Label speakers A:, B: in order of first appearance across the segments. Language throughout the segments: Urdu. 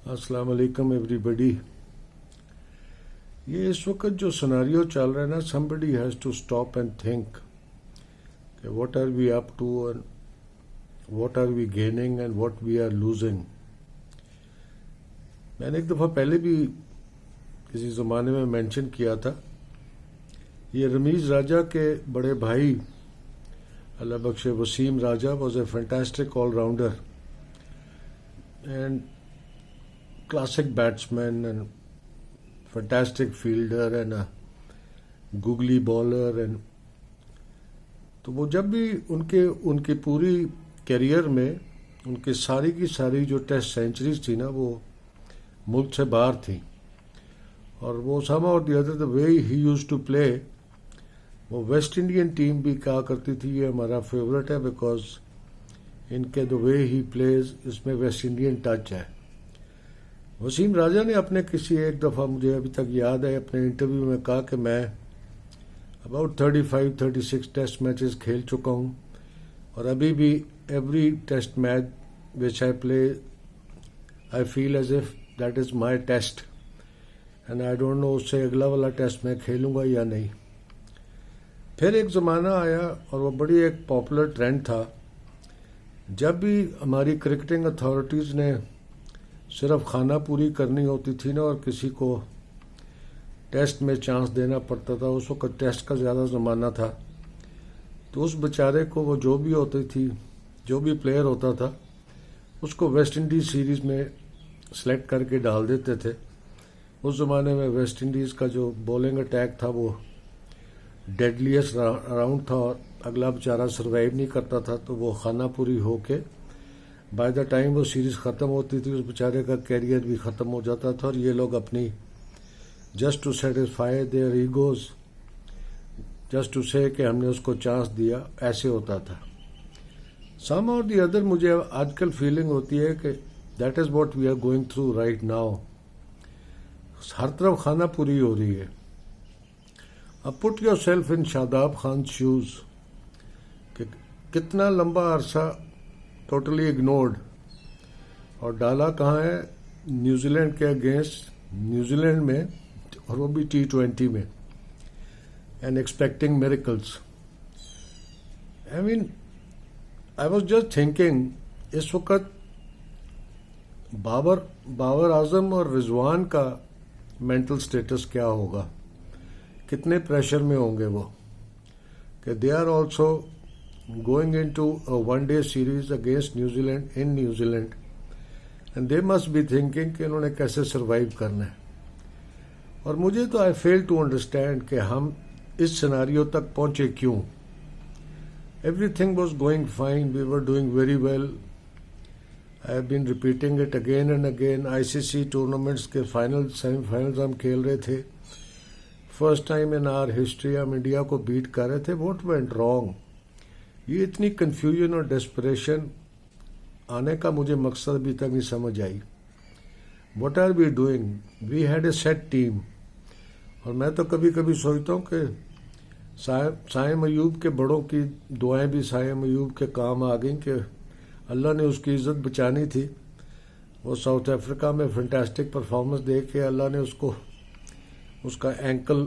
A: السلام علیکم ایوری بڈی. یہ اس وقت جو سناریو چل رہا ہے نا, somebody has to stop and think کہ what are we up to and what are we gaining and what we are losing. میں نے ایک دفعہ پہلے بھی کسی زمانے میں مینشن کیا تھا, یہ رمیز راجہ کے بڑے بھائی Allah Bakhsh Wasim Raja was a fantastic all rounder and classic batsman and fantastic fielder and a googly bowler and تو وہ جب بھی ان کی پوری کیریئر میں ان کی ساری کی ساری جو ٹیسٹ سینچریز تھی نا وہ ملک سے باہر تھی, اور وہ somehow or the other the way he used to play وہ ویسٹ انڈین ٹیم بھی کہا کرتی تھی یہ ہمارا فیوریٹ ہے بیکاز ان کے the way he plays اس میں ویسٹ انڈین ٹچ ہے. وسیم راجہ نے اپنے کسی ایک دفعہ مجھے ابھی تک یاد ہے اپنے انٹرویو میں کہا کہ میں اباؤٹ 35-36 ٹیسٹ میچز کھیل چکا ہوں, اور ابھی بھی ایوری ٹیسٹ میچ وچ I play I feel as if that is my test and I don't know اس سے اگلا والا ٹیسٹ میں کھیلوں گا یا نہیں. پھر ایک زمانہ آیا اور وہ بڑی ایک پاپولر ٹرینڈ تھا, جب بھی ہماری کرکٹنگ اتھارٹیز نے صرف خانہ پوری کرنی ہوتی تھی نا اور کسی کو ٹیسٹ میں چانس دینا پڑتا تھا, اس وقت ٹیسٹ کا زیادہ زمانہ تھا, تو اس بیچارے کو وہ جو بھی ہوتی تھی جو بھی پلیئر ہوتا تھا اس کو ویسٹ انڈیز سیریز میں سلیکٹ کر کے ڈال دیتے تھے. اس زمانے میں ویسٹ انڈیز کا جو بولنگ اٹیک تھا وہ ڈیڈلیسٹ راؤنڈ تھا اور اگلا بیچارہ سروائیو نہیں کرتا تھا, تو وہ خانہ پوری ہو کے بائی دا ٹائم وہ سیریز ختم ہوتی تھی اس بیچارے کا کیریئر بھی ختم ہو جاتا تھا, اور یہ لوگ اپنی just to satisfy their egos, just to say کہ ہم نے اس کو چانس دیا, ایسے ہوتا تھا. سم اور دی ادر مجھے آج کل فیلنگ ہوتی ہے کہ that is what we are going through right now. ہر طرف خانہ پوری ہو رہی ہے. اب put yourself in Shadab Khan shoes کہ کتنا لمبا عرصہ ٹوٹلی اگنورڈ, اور ڈالا کہاں ہے نیوزی لینڈ کے اگینسٹ, نیوزی لینڈ میں, اور وہ بھی T20 میں, and expecting miracles. I mean I was just thinking اس وقت بابر اعظم اور رضوان کا مینٹل سٹیٹس کیا ہوگا, کتنے پریشر میں ہوں گے وہ, کہ they are also going into a one-day series against New Zealand in New Zealand and they must be thinking کہ انہوں نے کیسے سروائیو کرنا ہے. اور مجھے تو I fail to understand کہ ہم اس سیناریو تک پہنچے کیوں. Everything was going fine, we were doing very well. I have been repeating it again and again. ICC tournaments کے فائنل سیمی فائنلز ہم کھیل رہے تھے, first time in our history ہم انڈیا کو بیٹ کر رہے تھے. What went wrong؟ یہ اتنی کنفیوژن اور ڈیسپریشن آنے کا مجھے مقصد ابھی تک نہیں سمجھ آئی. What are we doing? We had a set team, اور میں تو کبھی کبھی سوچتا ہوں کہ سائم ایوب کے بڑوں کی دعائیں بھی سائم ایوب کے کام آ گئیں کہ اللہ نے اس کی عزت بچانی تھی. وہ ساؤتھ افریقہ میں فینٹاسٹک پرفارمنس دے کے اللہ نے اس کا اینکل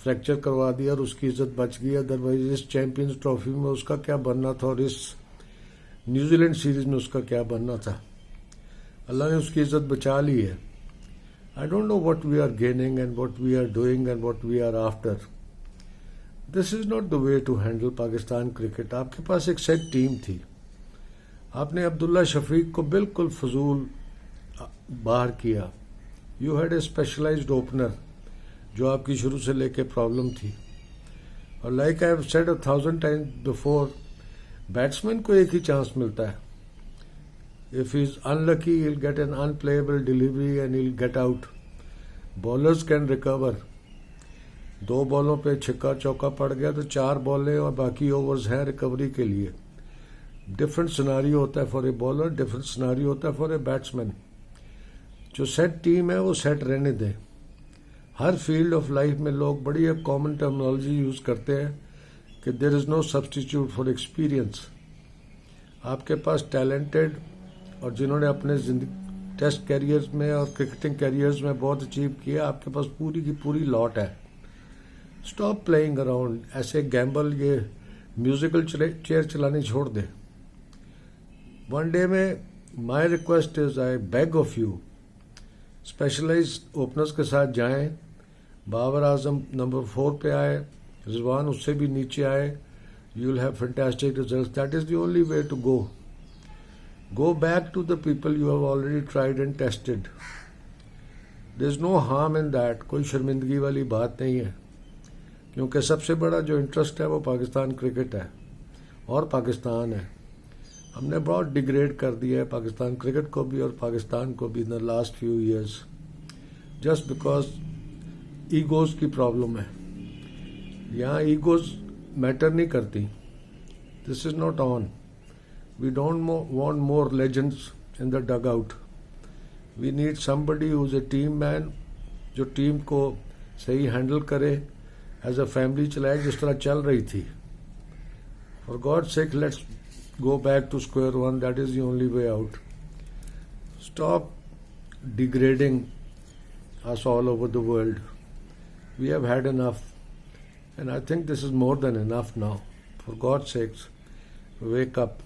A: فریکچر کروا دیا اور اس کی عزت بچ گئی. ادروائز اس چیمپئنز ٹرافی میں اس کا کیا بننا تھا, اور اس نیوزی لینڈ سیریز میں اس کا کیا بننا تھا. اللہ نے اس کی عزت بچا لی ہے. I don't know what we are gaining and what we are doing and what we are after. This is not the way to handle Pakistan cricket. آپ کے پاس ایک سیٹ ٹیم تھی, آپ نے عبداللہ شفیق کو بالکل فضول باہر کیا. You had a specialised opener جو آپ کی شروع سے لے کے پرابلم تھی, اور like I have said 1000 times before, batsman کو ایک ہی چانس ملتا ہے. If he is unlucky, he'll get an unplayable delivery and he'll get out. Bowlers can recover. 2 بالوں پہ چھکا چوکا پڑ گیا تو 4 بالیں اور باقی اوورز ہیں ریکوری کے لیے. ڈفرینٹ سناریو ہوتا ہے for a bowler, different scenario ہوتا ہے فار اے بیٹسمین. جو سیٹ ٹیم ہے وہ سیٹ رہنے دیں. ہر فیلڈ آف لائف میں لوگ بڑی ایک کامن ٹرمنالوجی یوز کرتے ہیں کہ دیر از نو سبسٹیچیوٹ فار ایکسپیرئنس. آپ کے پاس ٹیلنٹڈ اور جنہوں نے اپنے ٹیسٹ کیریئرز میں اور کرکٹنگ کیریئرز میں بہت اچیو کیا. آپ کے پاس پوری کی پوری لاٹ ہے. Stop playing around. ایسے گیمبل یہ میوزیکل چیئر چلانی چھوڑ دیں. ون ڈے میں my request is I beg of you specialise openers کے ساتھ جائیں. بابر اعظم نمبر 4 پہ آئے, رضوان اس سے بھی نیچے آئے. You will have fantastic results. That is the only way to go. Go back to the people you have already tried and tested. There is no harm in that. کوئی شرمندگی والی بات نہیں ہے, کیونکہ سب سے بڑا جو انٹرسٹ ہے وہ پاکستان کرکٹ ہے اور پاکستان ہے. ہم نے بہت ڈیگریڈ کر دیا ہے پاکستان کرکٹ کو بھی اور پاکستان کو بھی in the last few years, just because egos کی پرابلم ہے. یہاں ایگوز میٹر نہیں کرتی. This is not on. We don't want more legends in the dugout. We need somebody who's a team man, جو ٹیم کو صحیح ہینڈل کرے, ایز اے فیملی چلائے جس طرح چل رہی تھی. For God's sake, let's go back to square one. That is the only way out. Stop degrading us all over the world. We have had enough. And I think this is more than enough now. For God's sakes, wake up.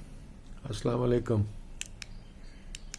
A: Assalamu alaikum.